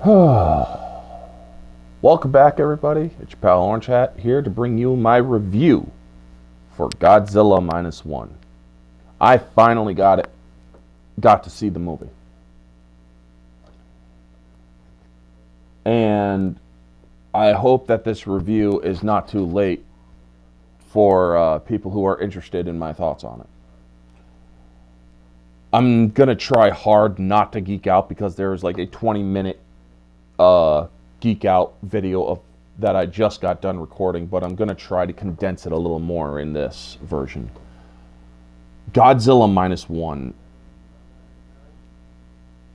Welcome back, everybody. It's your pal Orange Hat here to bring you my review for Godzilla Minus One. I finally got to see the movie. And I hope that this review is not too late for people who are interested in my thoughts on it. I'm going to try hard not to geek out because there's like a 20-minute geek out video of that I just got done recording, but I'm going to try to condense it a little more in this version. Godzilla Minus One.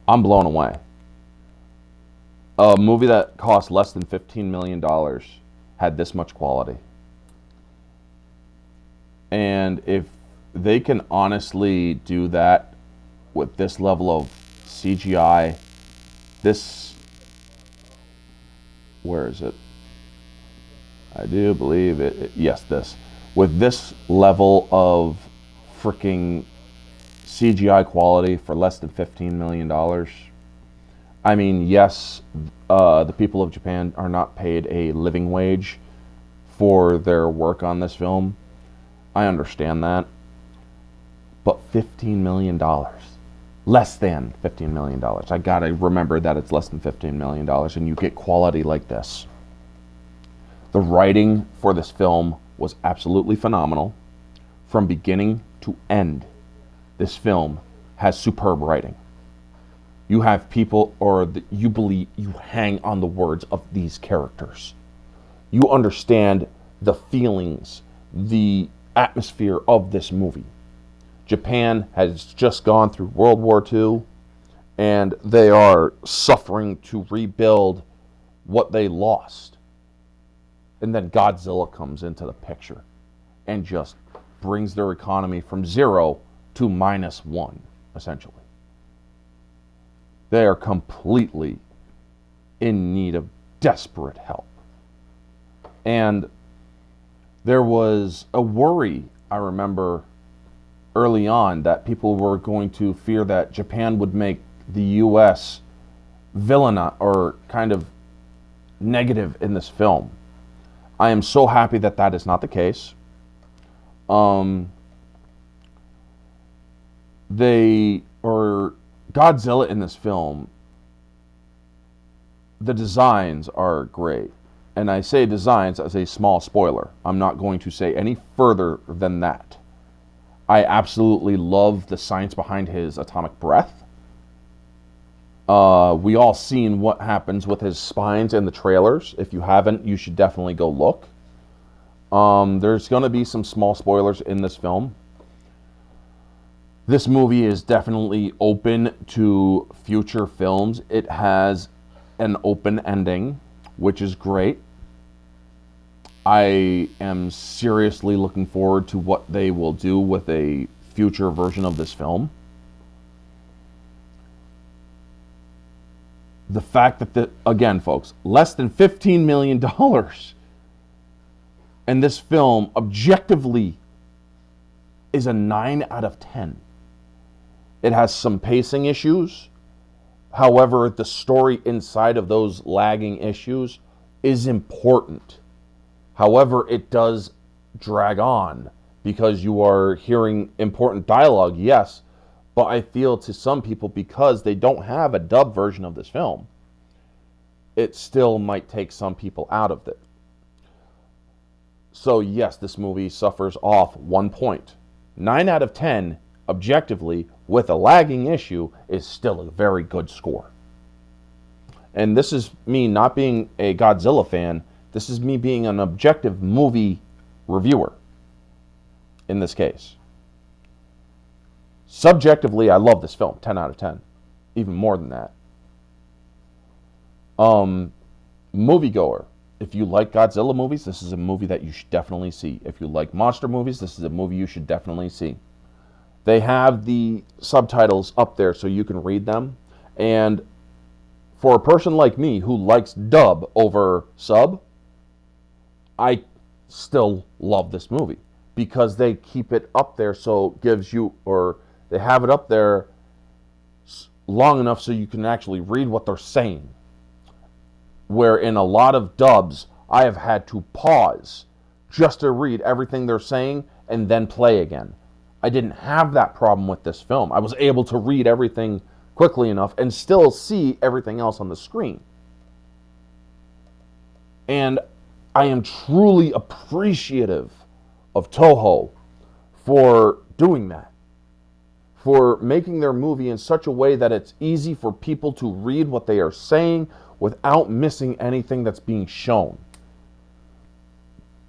I'm blown away. A movie that cost less than $15 million had this much quality. And if they can honestly do that with this level of CGI, where is it? I do believe it. Yes, this. With this level of freaking CGI quality for less than $15 million. I mean, yes, the people of Japan are not paid a living wage for their work on this film. I understand that. But $15 million. Less than $15 million. I gotta remember that it's less than $15 million and you get quality like this. The writing for this film was absolutely phenomenal. From beginning to end, this film has superb writing. You have people, you believe, you hang on the words of these characters. You understand the feelings, the atmosphere of this movie. Japan has just gone through World War II, and they are suffering to rebuild what they lost. And then Godzilla comes into the picture and just brings their economy from 0 to -1, essentially. They are completely in need of desperate help. And there was a worry, I remember, early on that people were going to fear that Japan would make the U.S. villain or kind of negative in this film. I am so happy that that is not the case. Godzilla in this film, the designs are great. And I say designs as a small spoiler. I'm not going to say any further than that. I absolutely love the science behind his atomic breath. We all seen what happens with his spines in the trailers. If you haven't, you should definitely go look. There's going to be some small spoilers in this film. This movie is definitely open to future films. It has an open ending, which is great. I am seriously looking forward to what they will do with a future version of this film. The fact that, again, folks, less than $15 million. And this film, objectively, is a 9 out of 10. It has some pacing issues. However, the story inside of those lagging issues is important. However, it does drag on because you are hearing important dialogue, yes, but I feel to some people, because they don't have a dub version of this film, it still might take some people out of it. So yes, this movie suffers off 1 point. 9 out of 10, objectively, with a lagging issue, is still a very good score. And this is me not being a Godzilla fan. This is me being an objective movie reviewer, in this case. Subjectively, I love this film, 10 out of 10. Even more than that. Moviegoer, if you like Godzilla movies, this is a movie that you should definitely see. If you like monster movies, this is a movie you should definitely see. They have the subtitles up there so you can read them. And for a person like me who likes dub over sub, I still love this movie because they keep it up there so it gives you, or they have it up there long enough so you can actually read what they're saying. where in a lot of dubs, I have had to pause just to read everything they're saying and then play again. I didn't have that problem with this film. I was able to read everything quickly enough and still see everything else on the screen. And I am truly appreciative of Toho for doing that, for making their movie in such a way that it's easy for people to read what they are saying without missing anything that's being shown.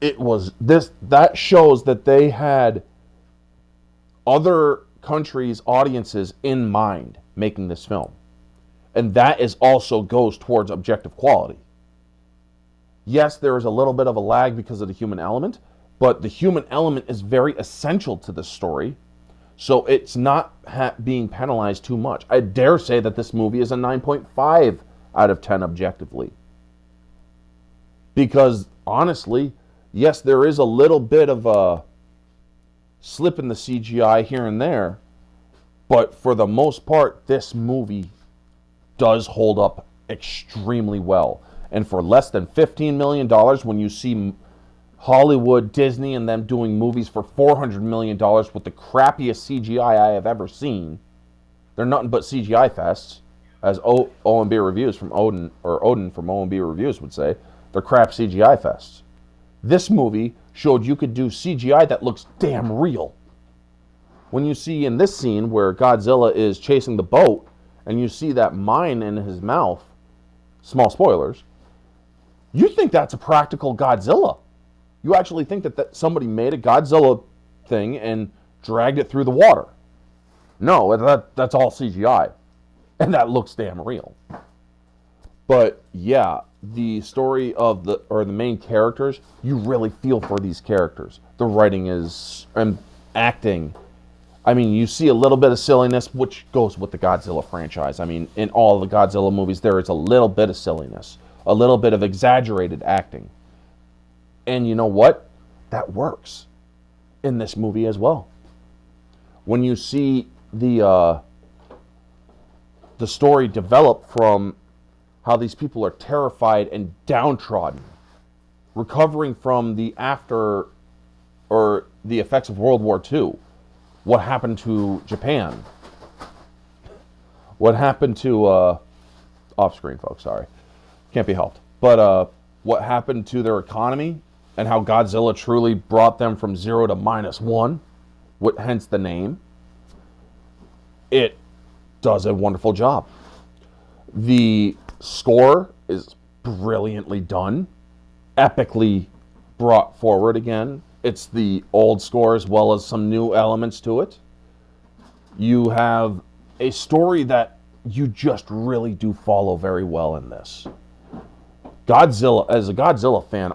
That shows that they had other countries' audiences in mind making this film. And that is also goes towards objective quality. Yes, there is a little bit of a lag because of the human element, but the human element is very essential to the story, so it's not being penalized too much. I dare say that this movie is a 9.5 out of 10 objectively. Because, honestly, yes, there is a little bit of a slip in the CGI here and there, but for the most part, this movie does hold up extremely well. And for less than $15 million, when you see Hollywood, Disney, and them doing movies for $400 million with the crappiest CGI I have ever seen, they're nothing but CGI fests, as O&B Reviews from Odin from O&B Reviews would say. They're crap CGI fests. This movie showed you could do CGI that looks damn real. When you see in this scene where Godzilla is chasing the boat, and you see that mine in his mouth, small spoilers, you think that's a practical Godzilla. You actually think that somebody made a Godzilla thing and dragged it through the water. No, that's all CGI. And that looks damn real. But yeah, the story of the main characters, you really feel for these characters. The writing and acting. I mean, you see a little bit of silliness, which goes with the Godzilla franchise. I mean, in all the Godzilla movies, there is a little bit of silliness, a little bit of exaggerated acting. And you know what? That works in this movie as well. When you see the story develop from how these people are terrified and downtrodden, recovering from the effects of World War II, what happened to Japan, what happened to off-screen, folks, sorry, can't be helped, but what happened to their economy, and how Godzilla truly brought them from 0 to -1, hence the name. It does a wonderful job. The score is brilliantly done, epically brought forward again. It's the old score as well as some new elements to it. You have a story that you just really do follow very well in this. Godzilla, as a Godzilla fan,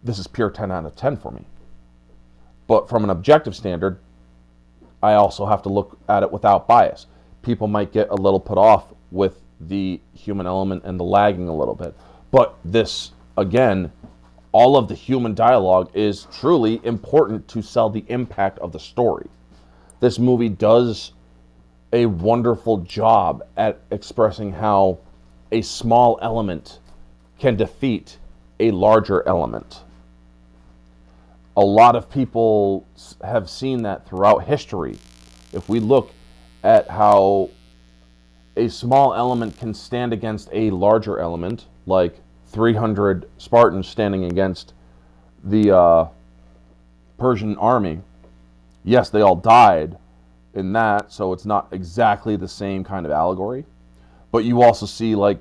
this is pure 10 out of 10 for me. But from an objective standard, I also have to look at it without bias. People might get a little put off with the human element and the lagging a little bit. But this, again, all of the human dialogue is truly important to sell the impact of the story. This movie does a wonderful job at expressing how a small element can defeat a larger element. A lot of people have seen that throughout history. If we look at how a small element can stand against a larger element, like 300 Spartans standing against the Persian army. Yes, they all died in that, so it's not exactly the same kind of allegory. But you also see, like,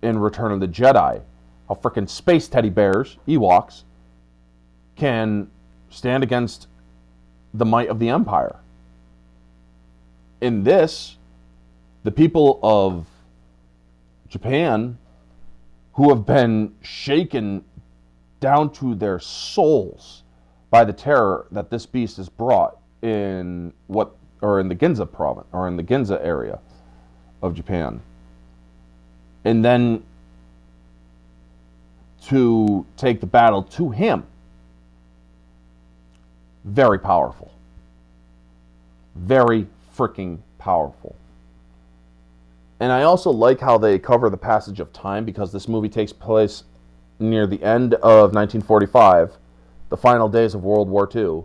in Return of the Jedi, how frickin' space teddy bears, Ewoks, can stand against the might of the Empire. In this, the people of Japan, who have been shaken down to their souls by the terror that this beast has brought in the Ginza province, or in the Ginza area of Japan. And then to take the battle to him. Very powerful. Very freaking powerful. And I also like how they cover the passage of time, because this movie takes place near the end of 1945, the final days of World War II,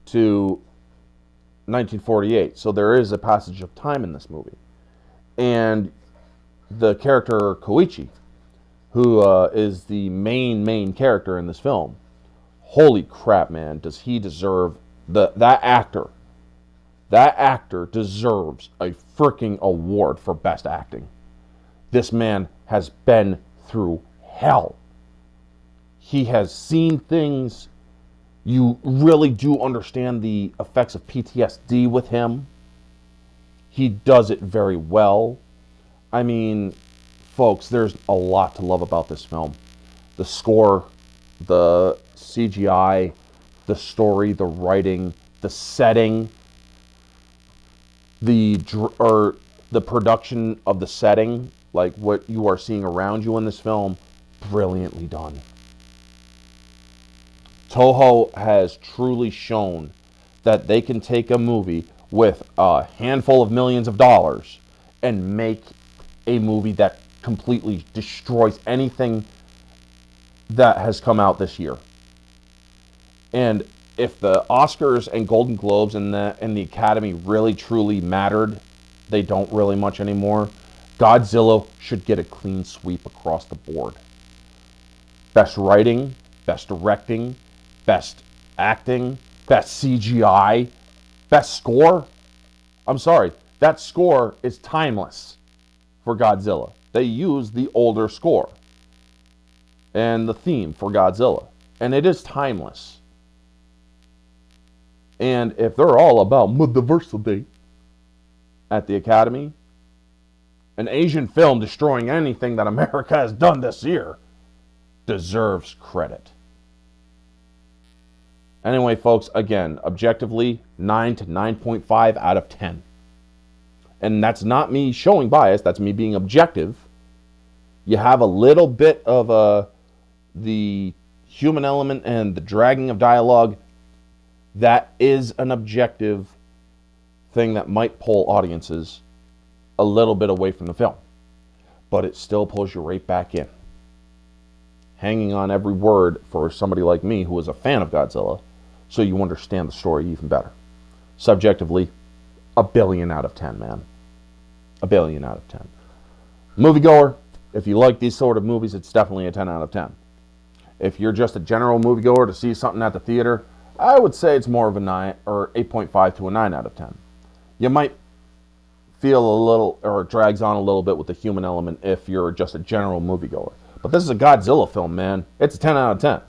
to 1948. So there is a passage of time in this movie. And the character Koichi, who is the main character in this film, holy crap, man, does he deserve that actor. That actor deserves a freaking award for best acting. This man has been through hell. He has seen things. You really do understand the effects of PTSD with him. He does it very well. I mean, folks, there's a lot to love about this film. The score, the CGI, the story, the writing, the setting, the production of the setting, like what you are seeing around you in this film, brilliantly done. Toho has truly shown that they can take a movie with a handful of millions of dollars and make a movie that completely destroys anything that has come out this year. And if the Oscars and Golden Globes and the Academy really truly mattered, they don't really much anymore. Godzilla should get a clean sweep across the board. Best writing, best directing, best acting, best CGI, best score. I'm sorry, that score is timeless for Godzilla. They use the older score and the theme for Godzilla, and it is timeless. And if they're all about diversity at the Academy, an Asian film destroying anything that America has done this year deserves credit. Anyway, folks, again, objectively, 9 to 9.5 out of 10. And that's not me showing bias, that's me being objective. You have a little bit of the human element and the dragging of dialogue. That is an objective thing that might pull audiences a little bit away from the film. But it still pulls you right back in. Hanging on every word for somebody like me who is a fan of Godzilla, so you understand the story even better. Subjectively, a billion out of 10, man. A billion out of 10. Moviegoer, if you like these sort of movies, it's definitely a 10 out of 10. If you're just a general moviegoer to see something at the theater, I would say it's more of a 9 or 8.5 to a 9 out of 10. You might feel a little, or it drags on a little bit with the human element if you're just a general moviegoer. But this is a Godzilla film, man. It's a 10 out of 10.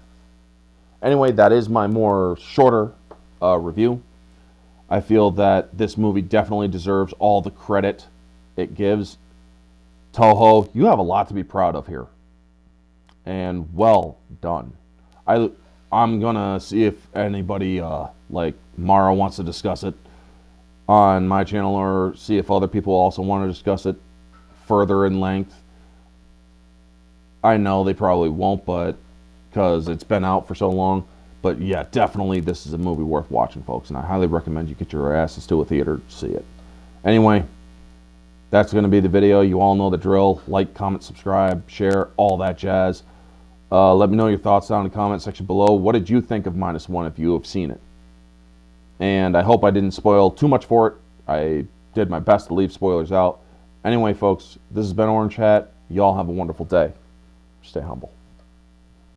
Anyway, that is my more shorter review. I feel that this movie definitely deserves all the credit it gives. Toho, you have a lot to be proud of here. And well done. I'm going to see if anybody like Mara wants to discuss it on my channel, or see if other people also want to discuss it further in length. I know they probably won't, but because it's been out for so long. But yeah, definitely this is a movie worth watching, folks, and I highly recommend you get your asses to a theater to see it. Anyway, that's going to be the video. You all know the drill. Like, comment, subscribe, share, all that jazz. Let me know your thoughts down in the comment section below. What did you think of Minus One if you have seen it? And I hope I didn't spoil too much for it. I did my best to leave spoilers out. Anyway, folks, this has been Orange Hat. Y'all have a wonderful day. Stay humble.